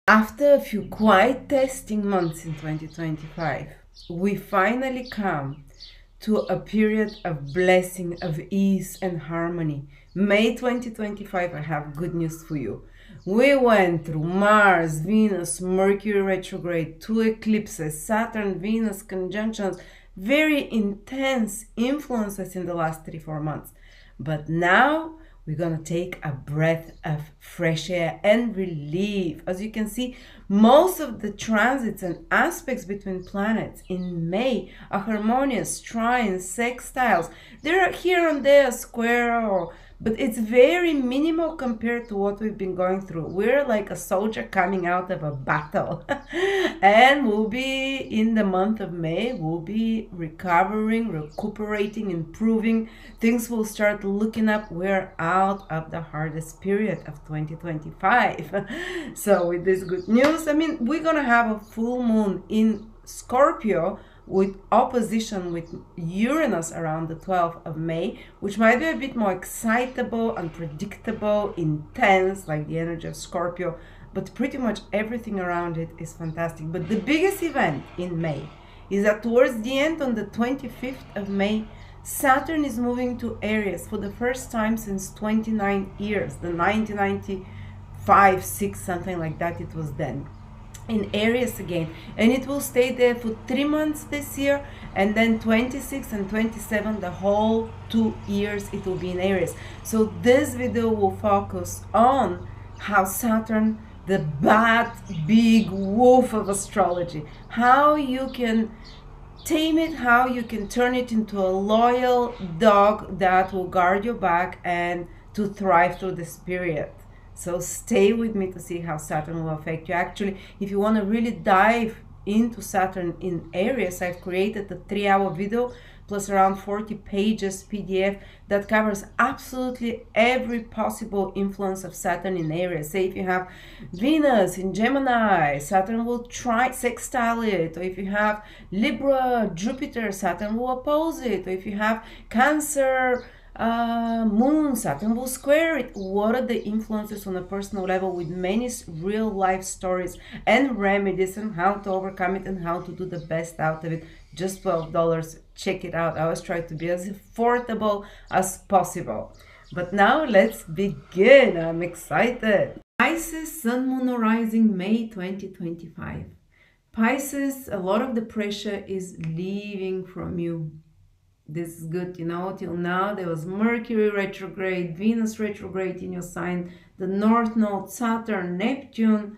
After a few quite testing months in 2025, we finally come to a period of blessing, of ease and harmony. May 2025, I have good news for you. We went through Mars, Venus, Mercury retrograde, 2 eclipses, Saturn, Venus conjunctions, very intense influences in the last 3-4 months. But now we're gonna take a breath of fresh air and relief. As you can see, most of the transits and aspects between planets in May are harmonious, trines, sextiles. There are here and there a square, but it's very minimal compared to what we've been going through. We're like a soldier coming out of a battle. And we'll be, in the month of May, we'll be recuperating, improving. Things will start looking up. We're out of the hardest period of 2025. So with this good news, we're gonna have a full moon in Scorpio with opposition with Uranus around the 12th of May, which might be a bit more excitable, unpredictable, intense, like the energy of Scorpio, but pretty much everything around it is fantastic. But the biggest event in May is that towards the end, on the 25th of May, Saturn is moving to Aries for the first time since 29 years, the 1995, 6, something like that it was then. In Aries again, and it will stay there for 3 months this year, and then 26 and 27, the whole 2 years it will be in Aries. So this video will focus on how Saturn, the bad big wolf of astrology, how you can tame it, how you can turn it into a loyal dog that will guard your back and to thrive through this period. So stay with me to see how Saturn will affect you. Actually, if you want to really dive into Saturn in Aries, I've created a 3-hour video plus around 40 pages PDF that covers absolutely every possible influence of Saturn in Aries. Say if you have Venus in Gemini, Saturn will try sextile it, or if you have Libra, Jupiter, Saturn will oppose it, or if you have Cancer, Moon, Saturn will square it. What are the influences on a personal level, with many real life stories and remedies and how to overcome it and how to do the best out of it. Just $12. Check it out. I always try to be as affordable as possible. But now let's begin. I'm excited. Pisces, Sun, Moon, or Rising, May 2025. Pisces, a lot of the pressure is leaving from you. This is good, till now there was Mercury retrograde, Venus retrograde in your sign, the North Node, Saturn, Neptune.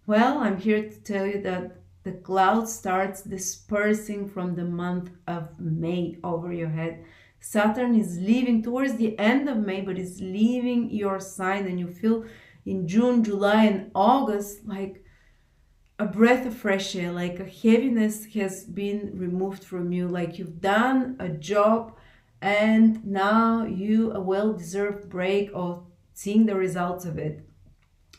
Well, I'm here to tell you that the cloud starts dispersing from the month of May over your head. Saturn is leaving towards the end of May, but is leaving your sign, and you feel in June, July, and August like a breath of fresh air, like a heaviness has been removed from you, like you've done a job and now you a well-deserved break or seeing the results of it.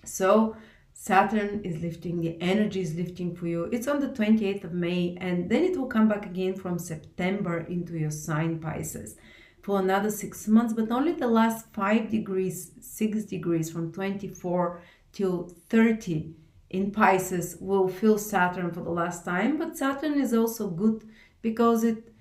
So Saturn is lifting, the energy is lifting for you. It's on the 28th of May, and then it will come back again from September into your sign, Pisces, for another 6 months, but only the last 5 degrees, 6 degrees from 24 till 30 in Pisces will feel Saturn for the last time. But Saturn is also good because it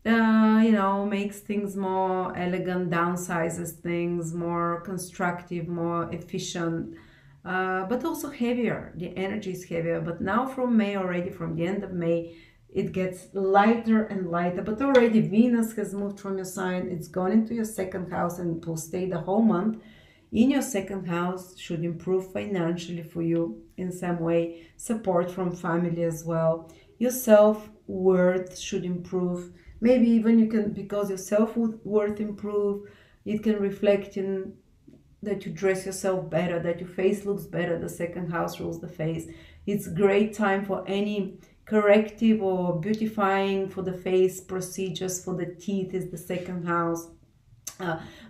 makes things more elegant, downsizes things, more constructive, more efficient, but also heavier. The energy is heavier. But now from May, already from the end of May, it gets lighter and lighter. But already Venus has moved from your sign. It's gone into your second house, and it will stay the whole month. In your second house should improve financially for you in some way, support from family as well. Your self-worth should improve. Maybe even you can, because your self-worth improve, it can reflect in that you dress yourself better, that your face looks better. The second house rules the face. It's a great time for any corrective or beautifying for the face procedures. For the teeth is the second house.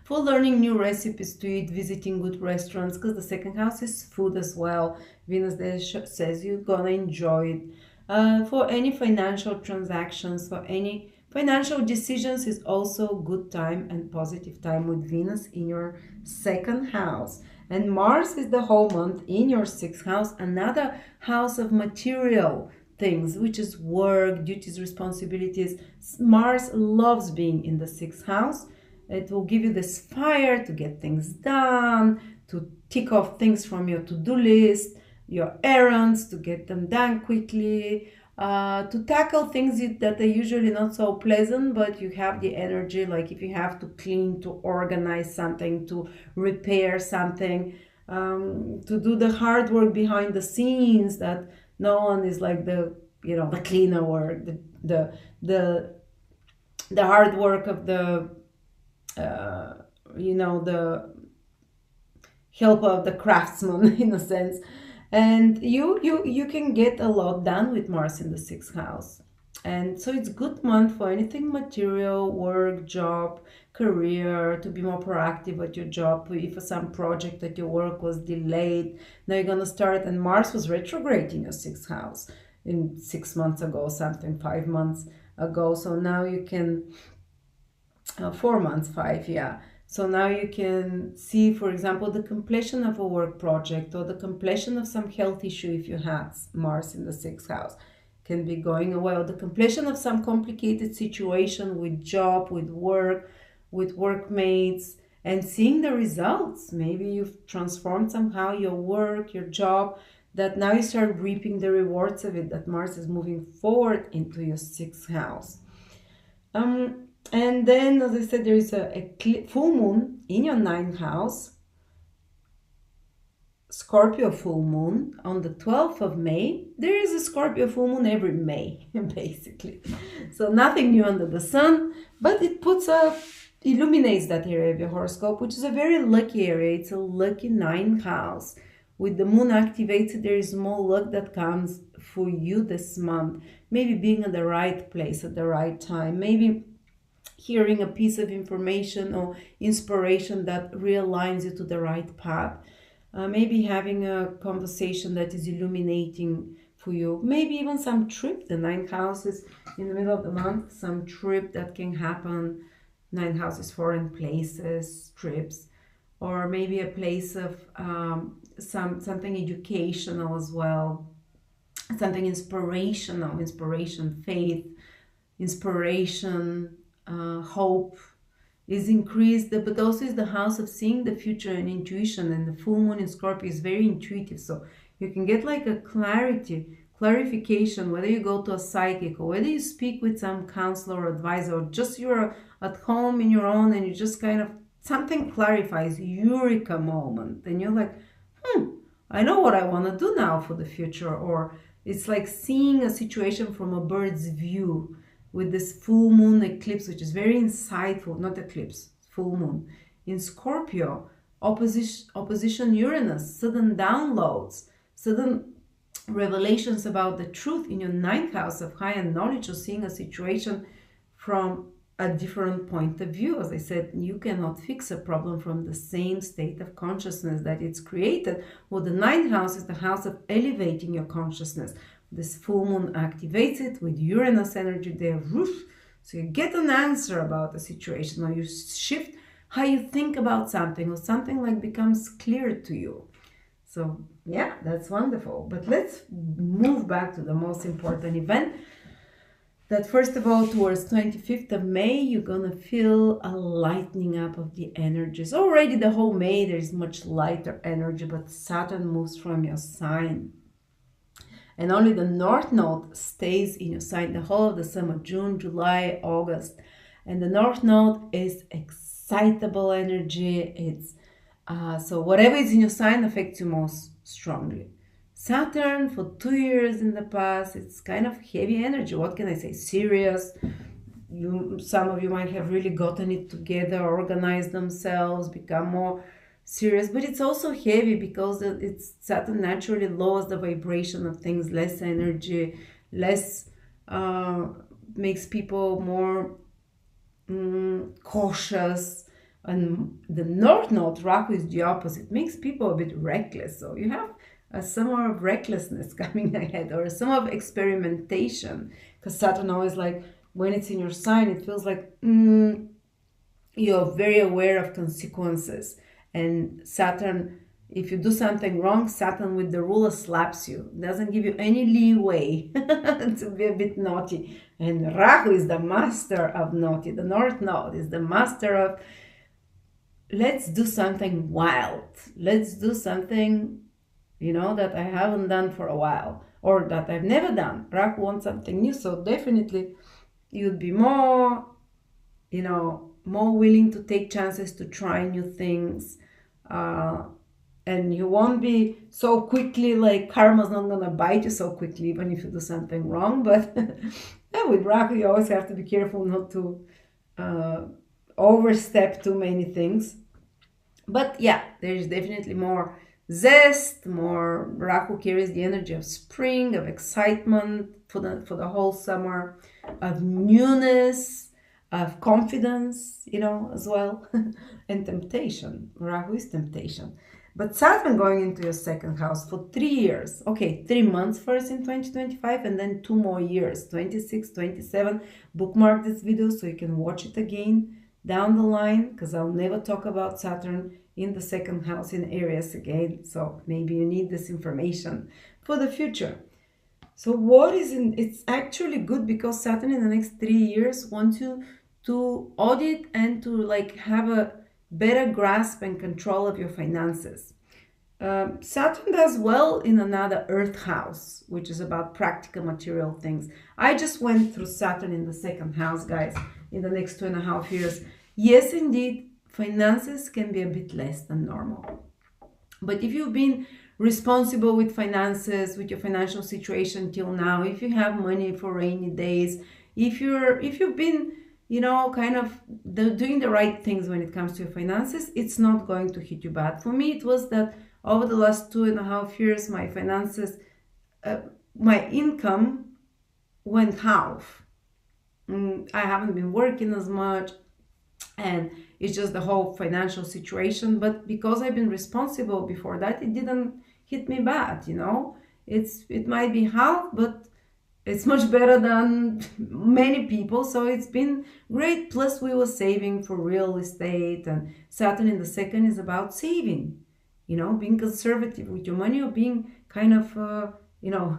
For learning new recipes to eat, visiting good restaurants, because the second house is food as well. Venus there says you're gonna enjoy it. For any financial transactions, for any financial decisions, is also good time and positive time with Venus in your second house. And Mars is the whole month in your 6th house, another house of material things, which is work, duties, responsibilities. Mars loves being in the 6th house. It will give you this fire to get things done, to tick off things from your to-do list, your errands, to get them done quickly, to tackle things that are usually not so pleasant, but you have the energy, like if you have to clean, to organize something, to repair something, to do the hard work behind the scenes that no one is like the cleaner work, the hard work of the the help of the craftsman in a sense. And you can get a lot done with Mars in the 6th house. And so it's good month for anything material, work, job, career, to be more proactive at your job. If some project at your work was delayed, now you're going to start. And Mars was retrograde in your 6th house in 6 months ago, something 5 months ago. So now you can 4 months, 5, yeah. So now you can see, for example, the completion of a work project or the completion of some health issue if you had Mars in the 6th house can be going away, or the completion of some complicated situation with job, with work, with workmates, and seeing the results. Maybe you've transformed somehow your work, your job, that now you start reaping the rewards of it, that Mars is moving forward into your 6th house. And then, as I said, there is a full moon in your 9th house, Scorpio full moon on the 12th of May. There is a Scorpio full moon every May, basically. So nothing new under the sun, but it illuminates that area of your horoscope, which is a very lucky area. It's a lucky 9th house. With the moon activated, there is more luck that comes for you this month. Maybe being at the right place at the right time. Maybe hearing a piece of information or inspiration that realigns you to the right path. Maybe having a conversation that is illuminating for you. Maybe even some trip. The 9th house is in the middle of the month. Some trip that can happen. 9th house is foreign places, trips. Or maybe a place of something educational as well. Something inspirational, faith, inspiration, hope is increased, but also is the house of seeing the future and intuition. And the full moon in Scorpio is very intuitive, so you can get like a clarification, whether you go to a psychic or whether you speak with some counselor or advisor, or just you're at home in your own and you just kind of something clarifies, eureka moment, and you're like, I know what I want to do now for the future. Or it's like seeing a situation from a bird's view with this full moon eclipse, which is very insightful, not eclipse, full moon. In Scorpio, opposition Uranus, sudden downloads, sudden revelations about the truth in your 9th house of higher knowledge, or seeing a situation from a different point of view. As I said, you cannot fix a problem from the same state of consciousness that it's created. Well, the 9th house is the house of elevating your consciousness. This full moon activates it with Uranus energy there. So you get an answer about a situation, or you shift how you think about something, or something like becomes clear to you. So yeah, that's wonderful. But let's move back to the most important event. That first of all, towards 25th of May, you're gonna feel a lightening up of the energies. Already the whole May, there's much lighter energy, but Saturn moves from your sign. And only the North Node stays in your sign the whole of the summer, June, July, August. And the North Node is excitable energy. It's so whatever is in your sign affects you most strongly. Saturn, for 2 years in the past, it's kind of heavy energy. What can I say? Serious. Some of you might have really gotten it together, organized themselves, become more serious. But it's also heavy because Saturn naturally lowers the vibration of things, less energy, less makes people more cautious. And the North Node, Rahu, is the opposite, makes people a bit reckless. So you have a summer of recklessness coming ahead, or a summer of experimentation, because Saturn always, like, when it's in your sign, it feels like you're very aware of consequences. And Saturn If you do something wrong, Saturn with the ruler slaps you. Doesn't give you any leeway to be a bit naughty. And Rahu is the master of naughty. The North Node is the master of, let's do something wild. Let's do something, you know, that I haven't done for a while, or that I've never done. Rahu wants something new, so definitely you'd be more, you know, more willing to take chances, to try new things. And you won't be so quickly, like karma's not gonna bite you so quickly, even if you do something wrong. But yeah, with Rahu, you always have to be careful not to overstep too many things. But yeah, there's definitely more zest, more. Rahu carries the energy of spring, of excitement for the whole summer, of newness, of confidence, you know, as well, and temptation. Rahu is temptation. But Saturn going into your second house for 3 years. Okay, 3 months first in 2025, and then 2 more years, 26, 27. Bookmark this video so you can watch it again down the line, because I'll never talk about Saturn in the second house in Aries again. So maybe you need this information for the future. So what is in, it's actually good because Saturn in the next 3 years wants you to audit and to like have a better grasp and control of your finances. Saturn does well in another Earth house, which is about practical material things. I just went through Saturn in the second house, guys, in the next 2.5 years. Yes, indeed, finances can be a bit less than normal. But if you've been responsible with finances, with your financial situation till now, if you have money for rainy days, if you've been, you know, kind of doing the right things when it comes to your finances, it's not going to hit you bad. For me, it was that over the last 2.5 years, my finances, my income went half. I haven't been working as much, and it's just the whole financial situation. But because I've been responsible before that, it didn't hit me bad, you know. It might be half, but it's much better than many people, so it's been great. Plus we were saving for real estate, and Saturn in the second is about saving, you know, being conservative with your money, or being kind of, you know,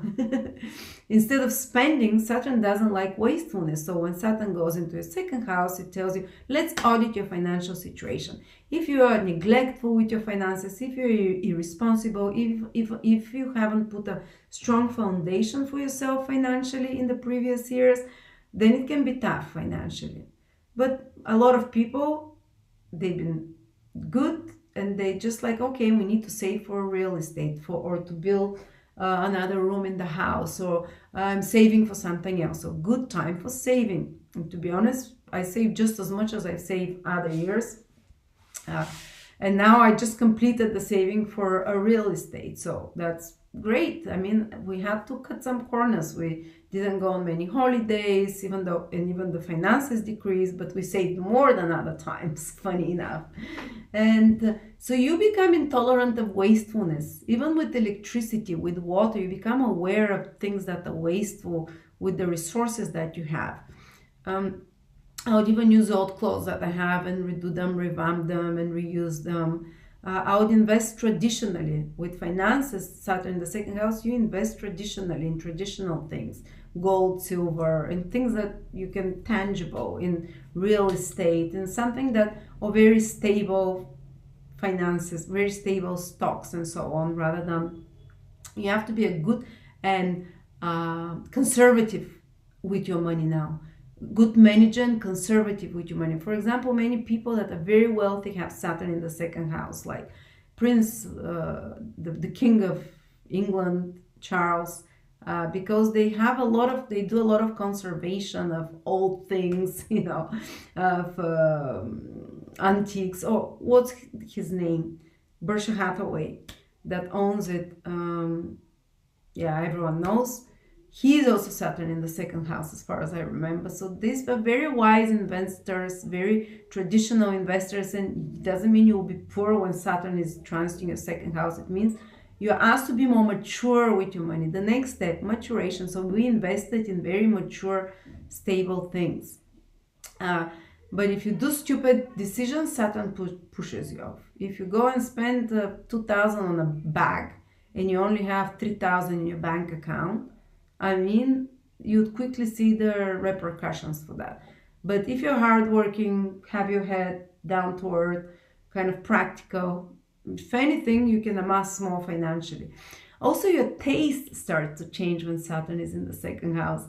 instead of spending. Saturn doesn't like wastefulness. So when Saturn goes into your second house, it tells you, let's audit your financial situation. If you are neglectful with your finances, if you're irresponsible, if you haven't put a strong foundation for yourself financially in the previous years, then it can be tough financially. But a lot of people, they've been good, and they just like, okay, we need to save for real estate, or to build another room in the house, or I'm saving for something else. So good time for saving. And to be honest, I save just as much as I've saved other years. And now I just completed the saving for a real estate. So that's great. I mean, we had to cut some corners. We didn't go on many holidays, even the finances decreased, but we saved more than other times, funny enough. And so you become intolerant of wastefulness. Even with electricity, with water, you become aware of things that are wasteful with the resources that you have. I would even use old clothes that I have and redo them, revamp them, and reuse them. I would invest traditionally. With finances, Saturn in the second house, you invest traditionally in traditional things, gold, silver, and things that you can tangible, in real estate, and something that are very stable finances, very stable stocks, and so on. Rather than, you have to be a good and conservative with your money now. Good manager and conservative with your money. For example, many people that are very wealthy have Saturn in the second house, like Prince, the King of England, Charles, because they do a lot of conservation of old things, you know, of antiques. Or what's his name? Berkshire Hathaway, that owns it. Yeah, everyone knows. He's also Saturn in the second house, as far as I remember. So these are very wise investors, very traditional investors, and it doesn't mean you will be poor when Saturn is transiting your second house. It means you're asked to be more mature with your money. The next step, maturation. So we invested in very mature, stable things. But if you do stupid decisions, Saturn pushes you off. if you go and spend 2,000 on a bag and you only have 3,000 in your bank account, I mean, you'd quickly see the repercussions for that. But if you're hardworking, have your head down to earth, kind of practical, if anything, you can amass more financially. Also, your taste starts to change when Saturn is in the second house.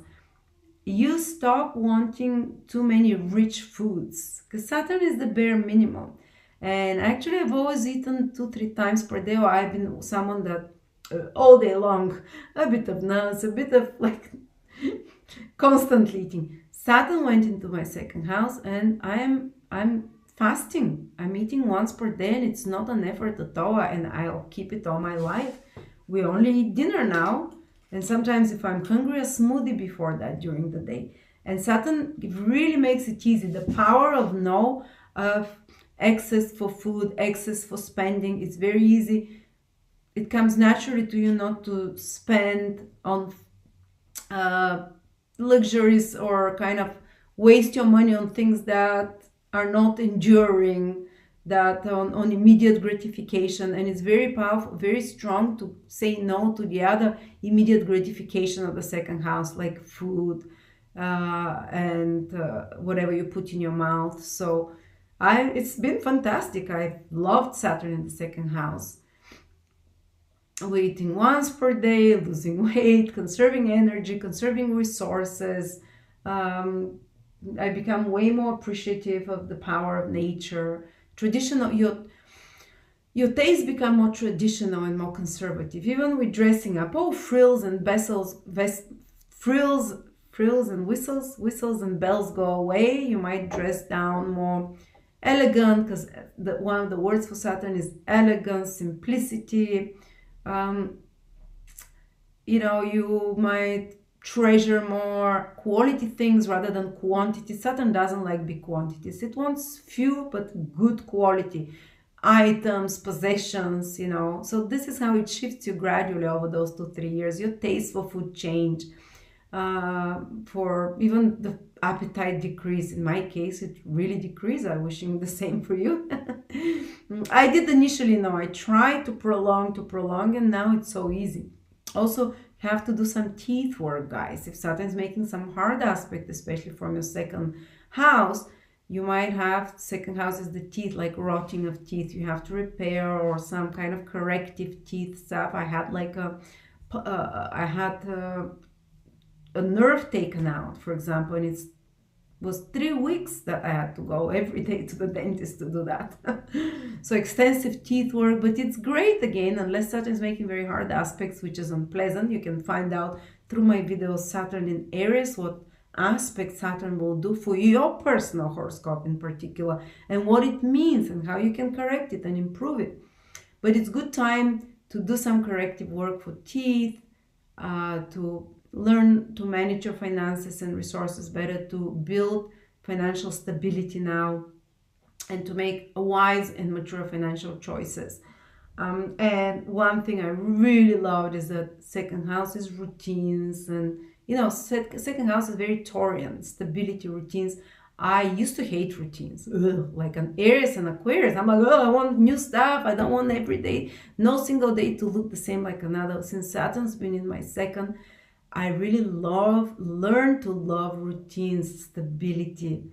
You stop wanting too many rich foods because Saturn is the bare minimum. And actually, I've always eaten 2-3 times per day, or I've been someone that all day long, a bit of nuts, a bit of like constantly eating. Saturn went into my second house, and I'm fasting. I'm eating once per day, and it's not an effort at all, and I'll keep it all my life. We only eat dinner now, and sometimes if I'm hungry, a smoothie before that during the day. And Saturn really makes it easy. The power of no excess for food, excess for spending, it's very easy. It comes naturally to you not to spend on luxuries or kind of waste your money on things that are not enduring, that on immediate gratification. And it's very powerful, very strong to say no to the other immediate gratification of the second house, like food and whatever you put in your mouth. So it's been fantastic. I loved Saturn in the second house. We're eating once per day, losing weight, conserving energy, conserving resources. I become way more appreciative of the power of nature. Traditional, your tastes become more traditional and more conservative. Even with dressing up, frills and frills and whistles and bells go away. You might dress down more elegant, because one of the words for Saturn is elegance, simplicity. You might treasure more quality things rather than quantity. Saturn doesn't like big quantities. It wants few but good quality items, possessions, So this is how it shifts you gradually over those 2-3 years. Your taste for food change. For even the appetite decrease. In my case, it really decreased. I'm wishing the same for you. I did initially, I tried to prolong, and now it's so easy. Also, you have to do some teeth work, guys. If Saturn is making some hard aspect, especially from your second house, you might have second house is the teeth, like rotting of teeth. You have to repair, or some kind of corrective teeth stuff. I had a nerve taken out, for example, and it was 3 weeks that I had to go every day to the dentist to do that. So extensive teeth work, but it's great again, unless Saturn is making very hard aspects, which is unpleasant. You can find out through my videos Saturn in Aries what aspect Saturn will do for your personal horoscope in particular, and what it means and how you can correct it and improve it. But it's good time to do some corrective work for teeth, to learn to manage your finances and resources better, to build financial stability now, and to make wise and mature financial choices. And one thing I really loved is that second house is routines, and second house is very Taurian, stability, routines. I used to hate routines. Like an Aries and Aquarius, I'm like, I want new stuff. I don't want every day, no single day to look the same like another. Since Saturn's been in my second, I really learn to love routines, stability,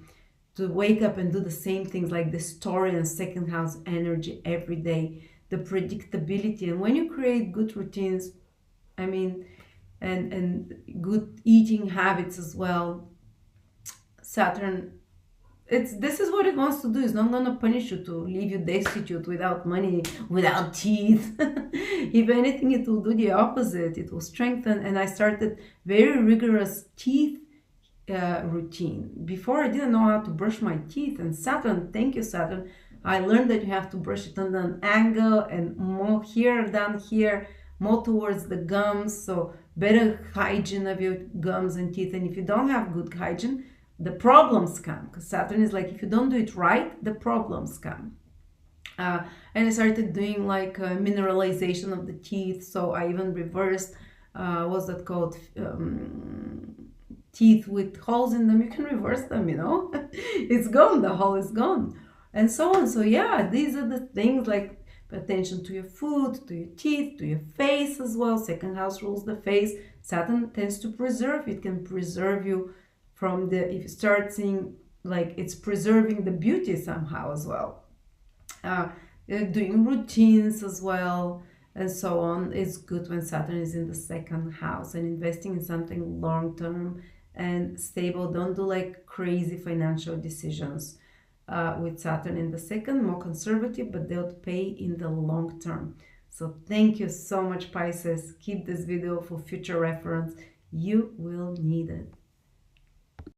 to wake up and do the same things, like the story and second house energy every day, the predictability. And when you create good routines, and good eating habits as well, Saturn, this is what it wants to do. It's not going to punish you to leave you destitute, without money, without teeth. If anything, it will do the opposite. It will strengthen. And I started very rigorous teeth routine. Before, I didn't know how to brush my teeth, and Saturn, thank you Saturn, I learned that you have to brush it on an angle, and more here than here, more towards the gums. So better hygiene of your gums and teeth. And if you don't have good hygiene, the problems come, because Saturn is like, if you don't do it right, the problems come. And I started doing like mineralization of the teeth. So I even reversed, what's that called? Teeth with holes in them. You can reverse them, It's gone. The hole is gone. and so on. So yeah, these are the things, like pay attention to your food, to your teeth, to your face as well. Second house rules the face. Saturn tends to preserve. It can preserve you from the, if you start seeing like it's preserving the beauty somehow as well. Doing routines as well and so on is good when Saturn is in the second house, and investing in something long term and stable. Don't do like crazy financial decisions with Saturn in the second, more conservative, but they'll pay in the long term. So thank you so much, Pisces. Keep this video for future reference. You will need it.